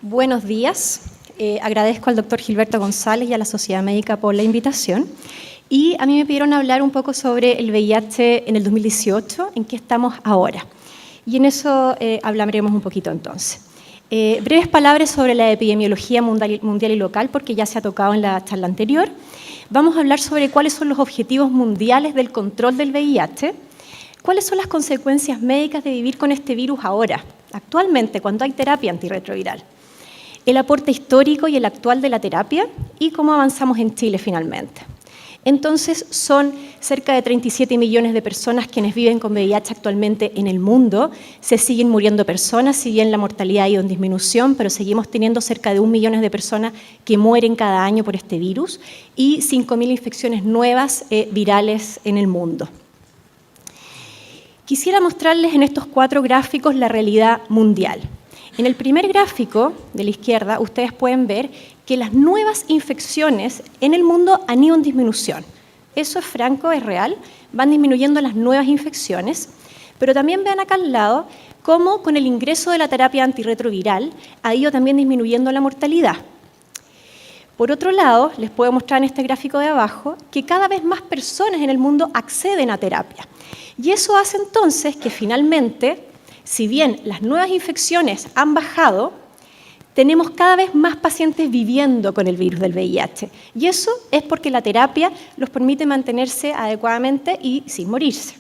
Buenos días. Agradezco al doctor Gilberto González y a la Sociedad Médica por la invitación. Y a mí me pidieron hablar un poco sobre el VIH en el 2018, en qué estamos ahora. Y en eso hablaremos un poquito entonces. Breves palabras sobre la epidemiología mundial y local, porque ya se ha tocado en la charla anterior. Vamos a hablar sobre cuáles son los objetivos mundiales del control del VIH, cuáles son las consecuencias médicas de vivir con este virus ahora, actualmente, cuando hay terapia antirretroviral, el aporte histórico y el actual de la terapia y cómo avanzamos en Chile finalmente. Entonces, son cerca de 37 millones de personas quienes viven con VIH actualmente en el mundo. Se siguen muriendo personas, si bien la mortalidad ha ido en disminución, pero seguimos teniendo cerca de 1 millón de personas que mueren cada año por este virus y 5.000 infecciones nuevas virales en el mundo. Quisiera mostrarles en estos 4 gráficos la realidad mundial. En el primer gráfico, de la izquierda, ustedes pueden ver que las nuevas infecciones en el mundo han ido en disminución. Eso es franco, es real, van disminuyendo las nuevas infecciones, pero también vean acá al lado cómo con el ingreso de la terapia antirretroviral ha ido también disminuyendo la mortalidad. Por otro lado, les puedo mostrar en este gráfico de abajo que cada vez más personas en el mundo acceden a terapia. Y eso hace entonces que finalmente, si bien las nuevas infecciones han bajado, tenemos cada vez más pacientes viviendo con el virus del VIH. Y eso es porque la terapia los permite mantenerse adecuadamente y sin morirse.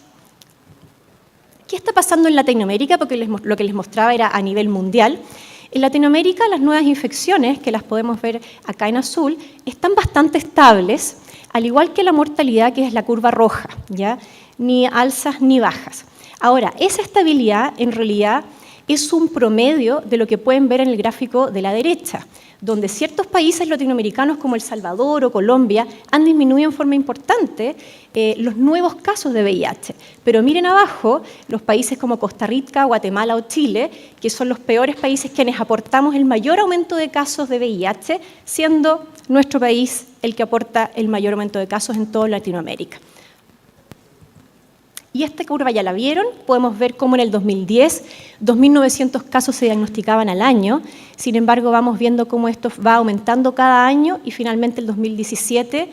¿Qué está pasando en Latinoamérica? Porque lo que les mostraba era a nivel mundial. En Latinoamérica las nuevas infecciones, que las podemos ver acá en azul, están bastante estables, al igual que la mortalidad, que es la curva roja, ¿ya? Ni alzas ni bajas. Ahora, esa estabilidad en realidad es un promedio de lo que pueden ver en el gráfico de la derecha, donde ciertos países latinoamericanos como El Salvador o Colombia han disminuido en forma importante los nuevos casos de VIH. Pero miren abajo los países como Costa Rica, Guatemala o Chile, que son los peores países quienes aportamos el mayor aumento de casos de VIH, siendo nuestro país el que aporta el mayor aumento de casos en toda Latinoamérica. Y esta curva ya la vieron, podemos ver cómo en el 2010 2.900 casos se diagnosticaban al año, sin embargo vamos viendo cómo esto va aumentando cada año y finalmente el 2017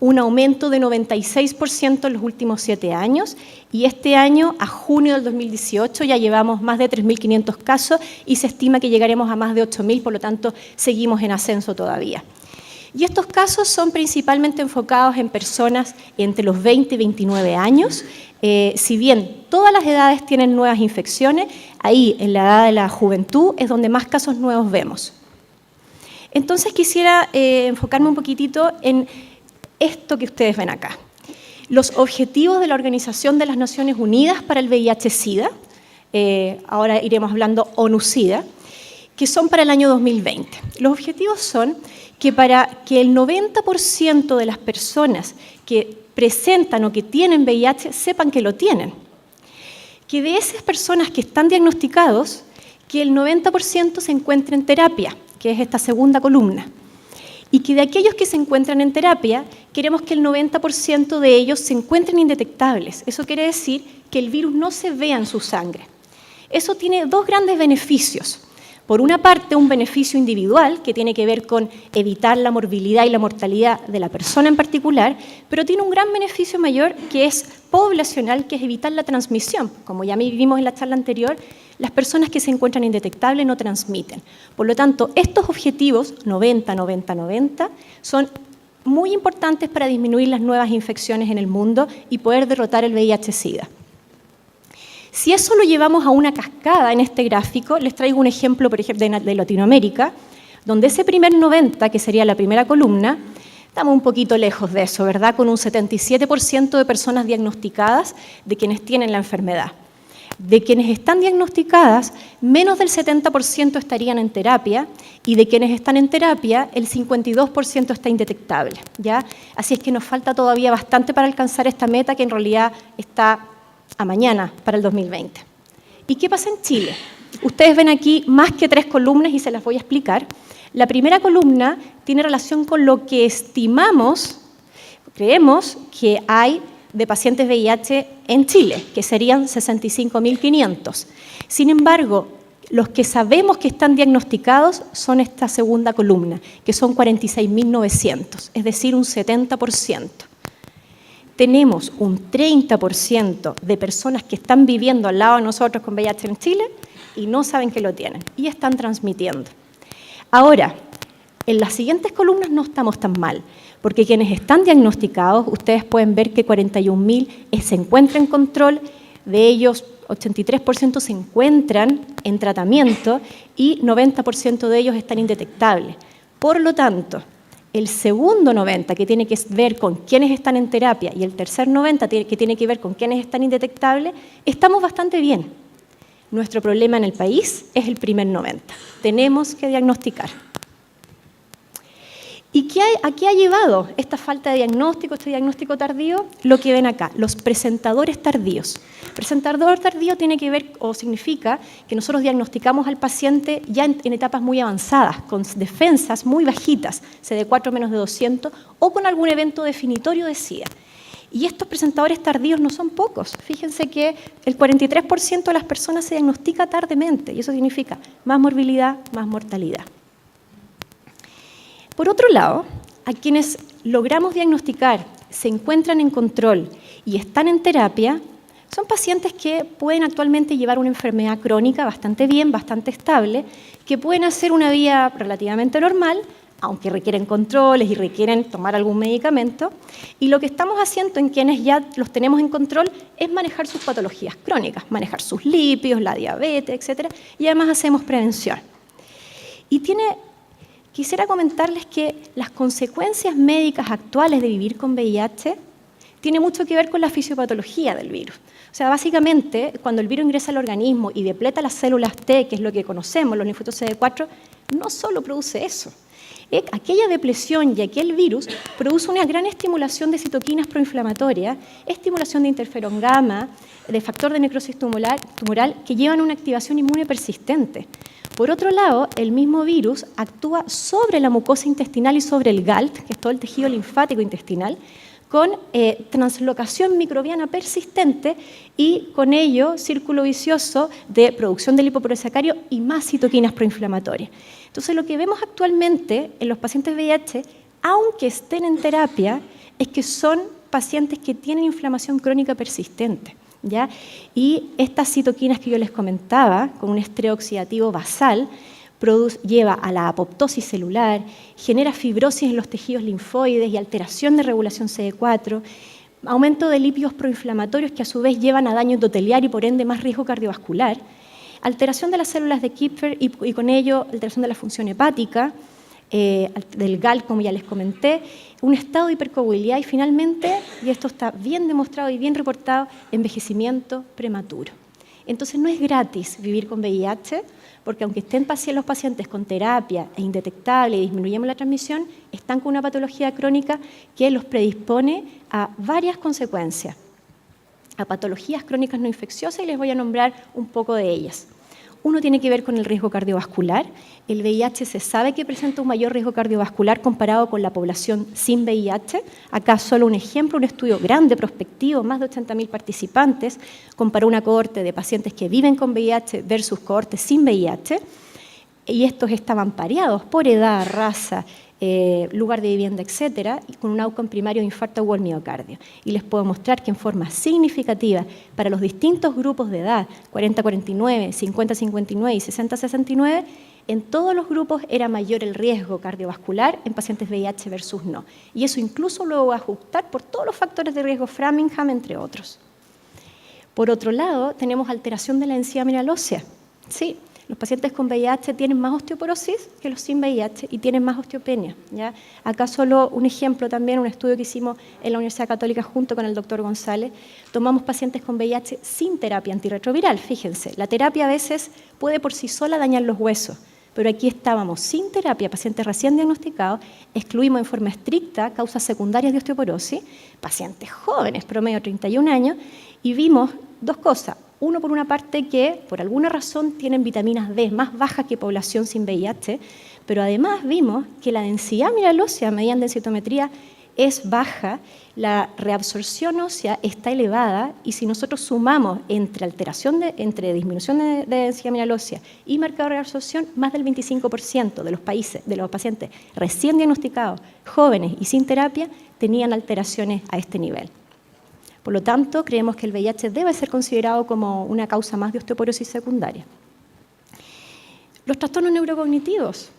un aumento de 96% en los últimos 7 años y este año, a junio del 2018, ya llevamos más de 3.500 casos y se estima que llegaremos a más de 8.000, por lo tanto seguimos en ascenso todavía. Y estos casos son principalmente enfocados en personas entre los 20 y 29 años. Si bien todas las edades tienen nuevas infecciones, ahí en la edad de la juventud es donde más casos nuevos vemos. Entonces quisiera enfocarme un poquitito en esto que ustedes ven acá. Los objetivos de la Organización de las Naciones Unidas para el VIH-Sida, ahora iremos hablando ONU-Sida, que son para el año 2020. Los objetivos son que para que el 90% de las personas que presentan o que tienen VIH sepan que lo tienen. Que de esas personas que están diagnosticados, que el 90% se encuentre en terapia, que es esta segunda columna. Y que de aquellos que se encuentran en terapia, queremos que el 90% de ellos se encuentren indetectables. Eso quiere decir que el virus no se vea en su sangre. Eso tiene 2 grandes beneficios. Por una parte, un beneficio individual que tiene que ver con evitar la morbilidad y la mortalidad de la persona en particular, pero tiene un gran beneficio mayor que es poblacional, que es evitar la transmisión. Como ya vimos en la charla anterior, las personas que se encuentran indetectables no transmiten. Por lo tanto, estos objetivos, 90, 90, 90, son muy importantes para disminuir las nuevas infecciones en el mundo y poder derrotar el VIH-Sida. Si eso lo llevamos a una cascada en este gráfico, les traigo un ejemplo, por ejemplo, de Latinoamérica, donde ese primer 90, que sería la primera columna, estamos un poquito lejos de eso, ¿verdad? Con un 77% de personas diagnosticadas de quienes tienen la enfermedad. De quienes están diagnosticadas, menos del 70% estarían en terapia y de quienes están en terapia, el 52% está indetectable, ¿ya? Así es que nos falta todavía bastante para alcanzar esta meta que en realidad está a mañana, para el 2020. ¿Y qué pasa en Chile? Ustedes ven aquí más que 3 columnas y se las voy a explicar. La primera columna tiene relación con lo que estimamos, creemos que hay de pacientes VIH en Chile, que serían 65.500. Sin embargo, Los que sabemos que están diagnosticados son esta segunda columna, que son 46.900, es decir, un 70%. Tenemos un 30% de personas que están viviendo al lado de nosotros con VIH en Chile y no saben que lo tienen y están transmitiendo. Ahora, en las siguientes columnas no estamos tan mal, porque quienes están diagnosticados, ustedes pueden ver que 41.000 se encuentran en control, de ellos 83% se encuentran en tratamiento y 90% de ellos están indetectables. Por lo tanto, el segundo 90%, que tiene que ver con quienes están en terapia, y el tercer 90%, que tiene que ver con quienes están indetectables, estamos bastante bien. Nuestro problema en el país es el primer 90%. Tenemos que diagnosticar. ¿Y a qué ha llevado esta falta de diagnóstico, este diagnóstico tardío? Lo que ven acá, los presentadores tardíos. Presentador tardío tiene que ver o significa que nosotros diagnosticamos al paciente ya en etapas muy avanzadas, con defensas muy bajitas, CD4 menos de 200, o con algún evento definitorio de SIDA. Y estos presentadores tardíos no son pocos. Fíjense que el 43% de las personas se diagnostica tardemente, y eso significa más morbilidad, más mortalidad. Por otro lado, a quienes logramos diagnosticar, se encuentran en control y están en terapia, son pacientes que pueden actualmente llevar una enfermedad crónica bastante bien, bastante estable, que pueden hacer una vida relativamente normal, aunque requieren controles y requieren tomar algún medicamento. Y lo que estamos haciendo en quienes ya los tenemos en control es manejar sus patologías crónicas, manejar sus lípidos, la diabetes, etc. Y además hacemos prevención. Quisiera comentarles que las consecuencias médicas actuales de vivir con VIH tienen mucho que ver con la fisiopatología del virus. O sea, básicamente, cuando el virus ingresa al organismo y depleta las células T, que es lo que conocemos, los linfocitos CD4, no solo produce eso. Aquella depresión y aquel virus produce una gran estimulación de citoquinas proinflamatorias, estimulación de interferón gamma, de factor de necrosis tumoral, que llevan a una activación inmune persistente. Por otro lado, el mismo virus actúa sobre la mucosa intestinal y sobre el GALT, que es todo el tejido linfático intestinal, con translocación microbiana persistente y con ello círculo vicioso de producción de lipoprotesacario y más citoquinas proinflamatorias. Entonces, lo que vemos actualmente en los pacientes VIH, aunque estén en terapia, es que son pacientes que tienen inflamación crónica persistente. ¿Ya? Y estas citoquinas que yo les comentaba, con un estrés oxidativo basal, lleva a la apoptosis celular, genera fibrosis en los tejidos linfoides y alteración de regulación CD4, aumento de lípidos proinflamatorios que a su vez llevan a daño endotelial y por ende más riesgo cardiovascular, alteración de las células de Kupffer y con ello alteración de la función hepática, del GAL, como ya les comenté, un estado de hipercoagulabilidad y finalmente, y esto está bien demostrado y bien reportado, envejecimiento prematuro. Entonces no es gratis vivir con VIH, porque aunque estén los pacientes con terapia e indetectable y disminuyamos la transmisión, están con una patología crónica que los predispone a varias consecuencias, a patologías crónicas no infecciosas, y les voy a nombrar un poco de ellas. Uno tiene que ver con el riesgo cardiovascular. El VIH se sabe que presenta un mayor riesgo cardiovascular comparado con la población sin VIH. Acá solo un ejemplo, un estudio grande, prospectivo, más de 80.000 participantes, comparó una cohorte de pacientes que viven con VIH versus cohortes sin VIH, y estos estaban pareados por edad, raza, lugar de vivienda, etcétera, y con un outcome primario de infarto o miocardio. Y les puedo mostrar que en forma significativa para los distintos grupos de edad, 40-49, 50-59 y 60-69, en todos los grupos era mayor el riesgo cardiovascular en pacientes VIH versus no. Y eso incluso luego va a ajustar por todos los factores de riesgo Framingham, entre otros. Por otro lado, tenemos alteración de la densidad mineral ósea. Sí, los pacientes con VIH tienen más osteoporosis que los sin VIH y tienen más osteopenia, ¿ya? Acá solo un ejemplo también, un estudio que hicimos en la Universidad Católica junto con el doctor González. Tomamos pacientes con VIH sin terapia antirretroviral. Fíjense, la terapia a veces puede por sí sola dañar los huesos, pero aquí estábamos sin terapia, pacientes recién diagnosticados, excluimos en forma estricta causas secundarias de osteoporosis, pacientes jóvenes, promedio 31 años, y vimos dos cosas. Uno, por una parte, que por alguna razón tienen vitaminas D más bajas que población sin VIH, pero además vimos que la densidad mineral ósea medida en densitometría es baja, la reabsorción ósea está elevada y si nosotros sumamos entre disminución de densidad mineral ósea y marcador de reabsorción, más del 25% de los pacientes recién diagnosticados, jóvenes y sin terapia, tenían alteraciones a este nivel. Por lo tanto, creemos que el VIH debe ser considerado como una causa más de osteoporosis secundaria. Los trastornos neurocognitivos.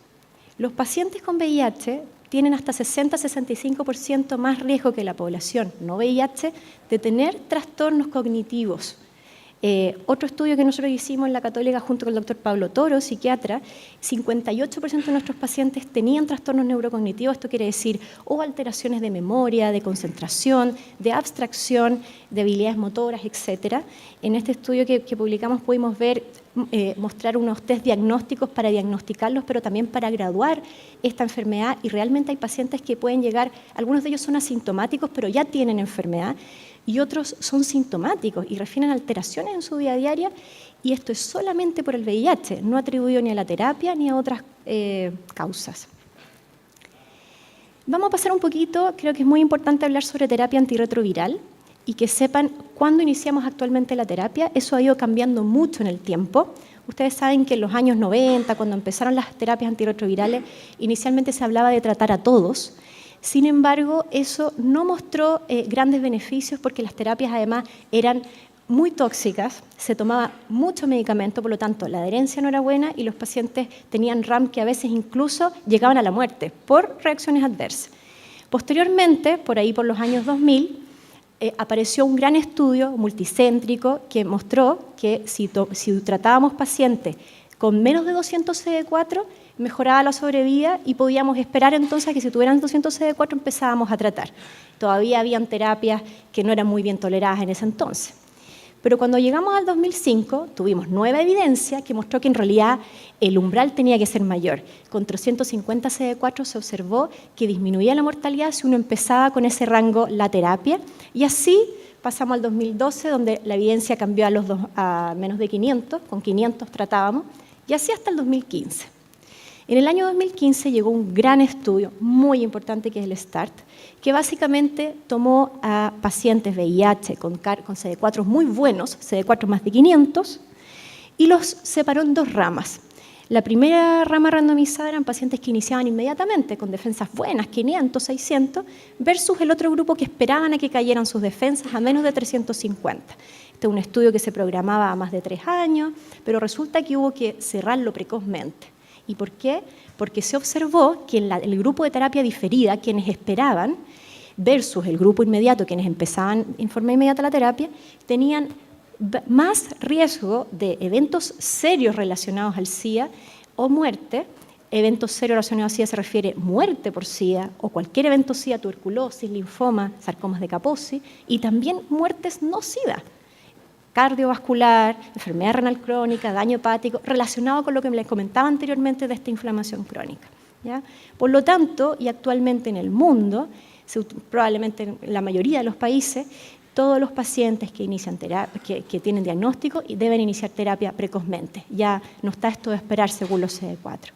Los pacientes con VIH tienen hasta 60-65% más riesgo que la población no VIH de tener trastornos cognitivos. Otro estudio que nosotros hicimos en la Católica junto con el doctor Pablo Toro, psiquiatra, 58% de nuestros pacientes tenían trastornos neurocognitivos, esto quiere decir o alteraciones de memoria, de concentración, de abstracción, de habilidades motoras, etc. En este estudio que publicamos pudimos mostrar unos test diagnósticos para diagnosticarlos, pero también para graduar esta enfermedad y realmente hay pacientes que pueden llegar, algunos de ellos son asintomáticos, pero ya tienen enfermedad, y otros son sintomáticos y refieren alteraciones en su vida diaria, y esto es solamente por el VIH, no atribuido ni a la terapia ni a otras causas. Vamos a pasar un poquito, creo que es muy importante hablar sobre terapia antirretroviral y que sepan cuándo iniciamos actualmente la terapia. Eso ha ido cambiando mucho en el tiempo. Ustedes saben que en los años 90, cuando empezaron las terapias antirretrovirales, inicialmente se hablaba de tratar a todos. Sin embargo, eso no mostró grandes beneficios porque las terapias además eran muy tóxicas, se tomaba mucho medicamento, por lo tanto la adherencia no era buena y los pacientes tenían RAM que a veces incluso llegaban a la muerte por reacciones adversas. Posteriormente, por ahí por los años 2000, apareció un gran estudio multicéntrico que mostró que si tratábamos pacientes con menos de 200 CD4, mejoraba la sobrevida y podíamos esperar entonces que si tuvieran 200 CD4 empezábamos a tratar. Todavía habían terapias que no eran muy bien toleradas en ese entonces. Pero cuando llegamos al 2005, tuvimos nueva evidencia que mostró que en realidad el umbral tenía que ser mayor. Con 350 CD4 se observó que disminuía la mortalidad si uno empezaba con ese rango la terapia, y así pasamos al 2012, donde la evidencia cambió a menos de 500, con 500 tratábamos, y así hasta el 2015. En el año 2015 llegó un gran estudio muy importante que es el START, que básicamente tomó a pacientes VIH con CD4 muy buenos, CD4 más de 500, y los separó en dos ramas. La primera rama randomizada eran pacientes que iniciaban inmediatamente con defensas buenas, 500, 600, versus el otro grupo que esperaban a que cayeran sus defensas a menos de 350. Este es un estudio que se programaba a más de 3 años, pero resulta que hubo que cerrarlo precozmente. ¿Y por qué? Porque se observó que en el grupo de terapia diferida, quienes esperaban, versus el grupo inmediato, quienes empezaban en forma inmediata la terapia, tenían más riesgo de eventos serios relacionados al SIDA o muerte. Eventos serios relacionados al SIDA se refiere muerte por SIDA o cualquier evento SIDA, tuberculosis, linfoma, sarcomas de Kaposi, y también muertes no SIDA, cardiovascular, enfermedad renal crónica, daño hepático, relacionado con lo que les comentaba anteriormente de esta inflamación crónica, ¿ya? Por lo tanto, y actualmente en el mundo, probablemente en la mayoría de los países, todos los pacientes que inician terapia, que tienen diagnóstico y deben iniciar terapia precozmente. Ya no está esto de esperar según los CD4.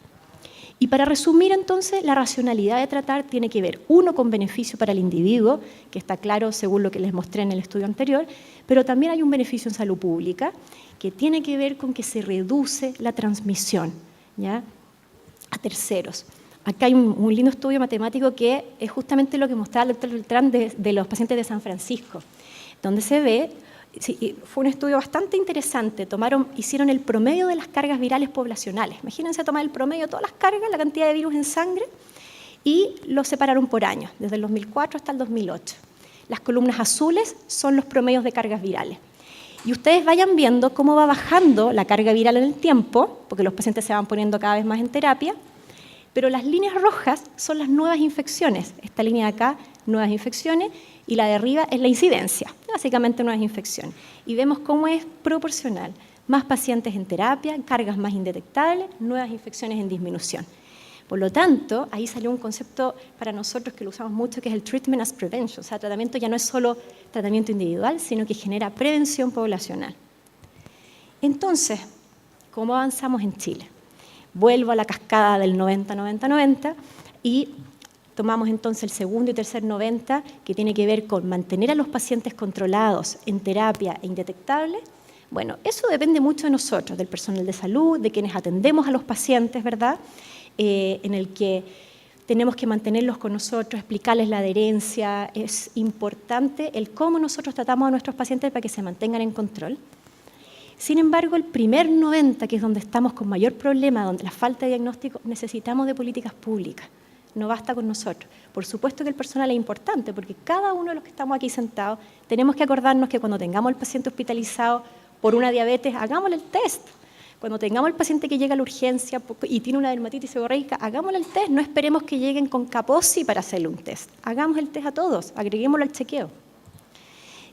Y para resumir entonces, la racionalidad de tratar tiene que ver, uno, con beneficio para el individuo, que está claro según lo que les mostré en el estudio anterior, pero también hay un beneficio en salud pública que tiene que ver con que se reduce la transmisión, ¿ya?, a terceros. Acá hay un lindo estudio matemático que es justamente lo que mostraba el doctor Beltrán de los pacientes de San Francisco, donde se ve, fue un estudio bastante interesante, hicieron el promedio de las cargas virales poblacionales. Imagínense tomar el promedio de todas las cargas, la cantidad de virus en sangre, y lo separaron por años, desde el 2004 hasta el 2008. Las columnas azules son los promedios de cargas virales. Y ustedes vayan viendo cómo va bajando la carga viral en el tiempo, porque los pacientes se van poniendo cada vez más en terapia, pero las líneas rojas son las nuevas infecciones. Esta línea de acá, nuevas infecciones, y la de arriba es la incidencia, básicamente nuevas infecciones. Y vemos cómo es proporcional. Más pacientes en terapia, cargas más indetectables, nuevas infecciones en disminución. Por lo tanto, ahí salió un concepto para nosotros que lo usamos mucho, que es el treatment as prevention. O sea, tratamiento ya no es solo tratamiento individual, sino que genera prevención poblacional. Entonces, ¿cómo avanzamos en Chile? Vuelvo a la cascada del 90-90-90 y Tomamos entonces el segundo y tercer 90, que tiene que ver con mantener a los pacientes controlados en terapia e indetectables. Bueno, eso depende mucho de nosotros, del personal de salud, de quienes atendemos a los pacientes, ¿verdad? En el que tenemos que mantenerlos con nosotros, explicarles la adherencia. Es importante el cómo nosotros tratamos a nuestros pacientes para que se mantengan en control. Sin embargo, el primer 90, que es donde estamos con mayor problema, donde la falta de diagnóstico, necesitamos de políticas públicas. No basta con nosotros. Por supuesto que el personal es importante, porque cada uno de los que estamos aquí sentados tenemos que acordarnos que cuando tengamos al paciente hospitalizado por una diabetes, hagámosle el test. Cuando tengamos al paciente que llega a la urgencia y tiene una dermatitis seborreica, hagámosle el test. No esperemos que lleguen con Kaposi para hacerle un test. Hagamos el test a todos, agreguémoslo al chequeo.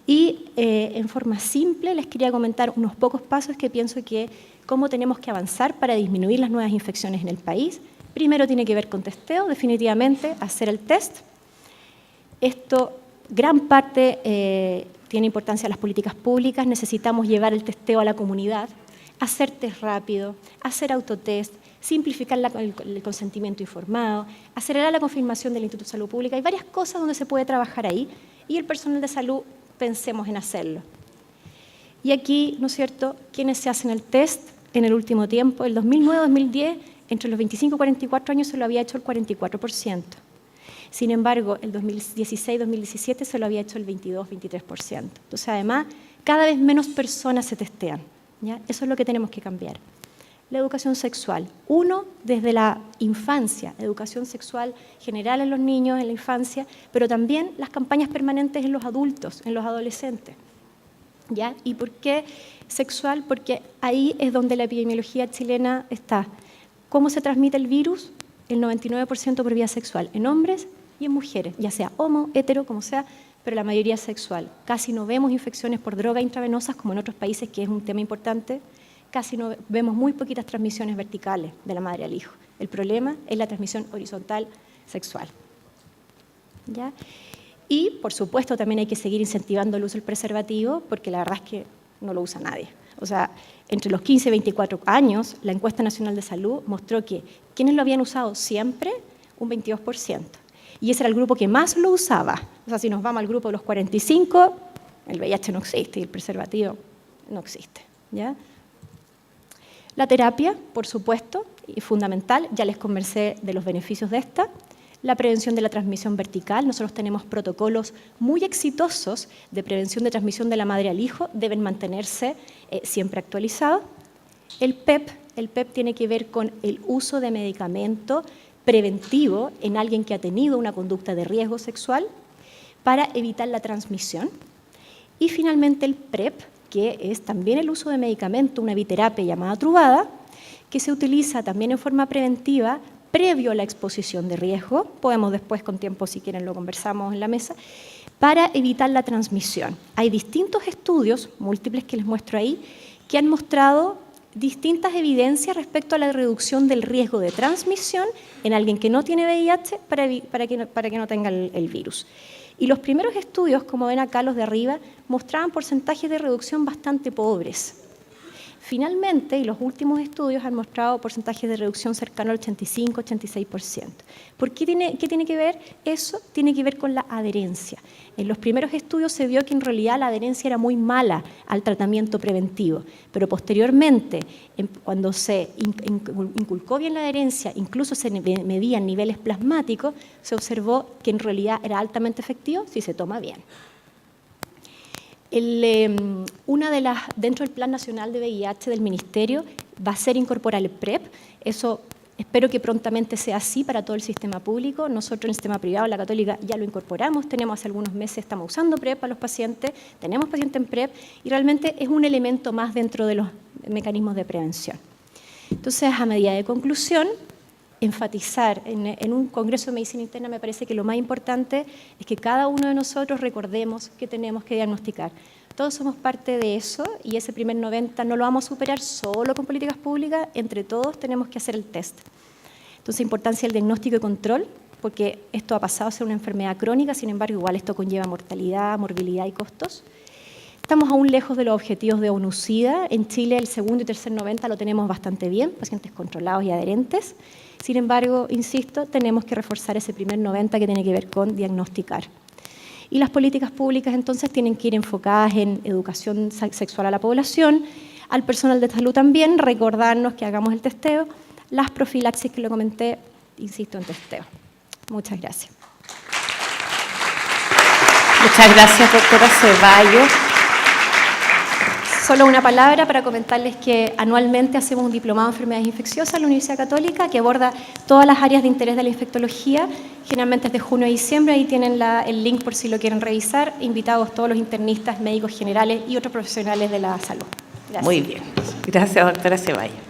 Y en forma simple les quería comentar unos pocos pasos que pienso que cómo tenemos que avanzar para disminuir las nuevas infecciones en el país. Primero tiene que ver con testeo, definitivamente, hacer el test. Esto, gran parte, tiene importancia en las políticas públicas. Necesitamos llevar el testeo a la comunidad, hacer test rápido, hacer autotest, simplificar el consentimiento informado, acelerar la confirmación del Instituto de Salud Pública. Hay varias cosas donde se puede trabajar ahí y el personal de salud pensemos en hacerlo. Y aquí, ¿no es cierto?, ¿quiénes se hacen el test en el último tiempo? El 2009-2010, entre los 25 y 44 años se lo había hecho el 44%. Sin embargo, el 2016-2017 se lo había hecho el 22-23%. Entonces, además, cada vez menos personas se testean, ¿ya? Eso es lo que tenemos que cambiar. La educación sexual. Uno, desde la infancia, educación sexual general en los niños, en la infancia, pero también las campañas permanentes en los adultos, en los adolescentes, ¿ya? ¿Y por qué sexual? Porque ahí es donde la epidemiología chilena está. ¿Cómo se transmite el virus? El 99% por vía sexual, en hombres y en mujeres, ya sea homo, hetero, como sea, pero la mayoría es sexual. Casi no vemos infecciones por drogas intravenosas como en otros países, que es un tema importante. Casi no vemos muy poquitas transmisiones verticales de la madre al hijo. El problema es la transmisión horizontal sexual, ¿ya? Y, por supuesto, también hay que seguir incentivando el uso del preservativo, porque la verdad es que no lo usa nadie. O sea, entre los 15 y 24 años, la encuesta nacional de salud mostró que quienes lo habían usado siempre, un 22%. Y ese era el grupo que más lo usaba. O sea, si nos vamos al grupo de los 45, el VIH no existe y el preservativo no existe, ¿ya? La terapia, por supuesto, es fundamental. Ya les conversé de los beneficios de esta. La prevención de la transmisión vertical. Nosotros tenemos protocolos muy exitosos de prevención de transmisión de la madre al hijo. Deben mantenerse siempre actualizados. El PEP tiene que ver con el uso de medicamento preventivo en alguien que ha tenido una conducta de riesgo sexual para evitar la transmisión. Y finalmente el PrEP, que es también el uso de medicamento, una biterapia llamada Truvada, que se utiliza también en forma preventiva previo a la exposición de riesgo. Podemos después, con tiempo, si quieren, lo conversamos en la mesa, para evitar la transmisión. Hay distintos estudios, múltiples que les muestro ahí, que han mostrado distintas evidencias respecto a la reducción del riesgo de transmisión en alguien que no tiene VIH para que no tenga el virus. Y los primeros estudios, como ven acá los de arriba, mostraban porcentajes de reducción bastante pobres. Finalmente, y los últimos estudios han mostrado porcentajes de reducción cercano al 85-86%. ¿Por qué tiene que ver eso? Tiene que ver con la adherencia. En los primeros estudios se vio que en realidad la adherencia era muy mala al tratamiento preventivo, pero posteriormente, cuando se inculcó bien la adherencia, incluso se medían niveles plasmáticos, se observó que en realidad era altamente efectivo si se toma bien. Dentro del Plan Nacional de VIH del Ministerio va a ser incorporar el PrEP. Eso espero que prontamente sea así para todo el sistema público. Nosotros en el sistema privado, la Católica, ya lo incorporamos. Tenemos hace algunos meses, estamos usando PrEP para los pacientes. Tenemos pacientes en PrEP y realmente es un elemento más dentro de los mecanismos de prevención. Entonces, a medida de conclusión, enfatizar en un congreso de medicina interna me parece que lo más importante es que cada uno de nosotros recordemos que tenemos que diagnosticar. Todos somos parte de eso y ese primer 90 no lo vamos a superar solo con políticas públicas, entre todos tenemos que hacer el test. Entonces, importancia del diagnóstico y control, porque esto ha pasado a ser una enfermedad crónica, sin embargo, igual esto conlleva mortalidad, morbilidad y costos. Estamos aún lejos de los objetivos de ONU-SIDA. En Chile el segundo y tercer 90 lo tenemos bastante bien, pacientes controlados y adherentes. Sin embargo, insisto, tenemos que reforzar ese primer 90 que tiene que ver con diagnosticar. Y las políticas públicas entonces tienen que ir enfocadas en educación sexual a la población, al personal de salud también, recordarnos que hagamos el testeo, las profilaxis que lo comenté, insisto en testeo. Muchas gracias. Muchas gracias, doctora Ceballos. Solo una palabra para comentarles que anualmente hacemos un diplomado en enfermedades infecciosas en la Universidad Católica que aborda todas las áreas de interés de la infectología. Generalmente es de junio a diciembre, ahí tienen el link por si lo quieren revisar. Invitados todos los internistas, médicos generales y otros profesionales de la salud. Gracias. Muy bien. Gracias, doctora Ceballos.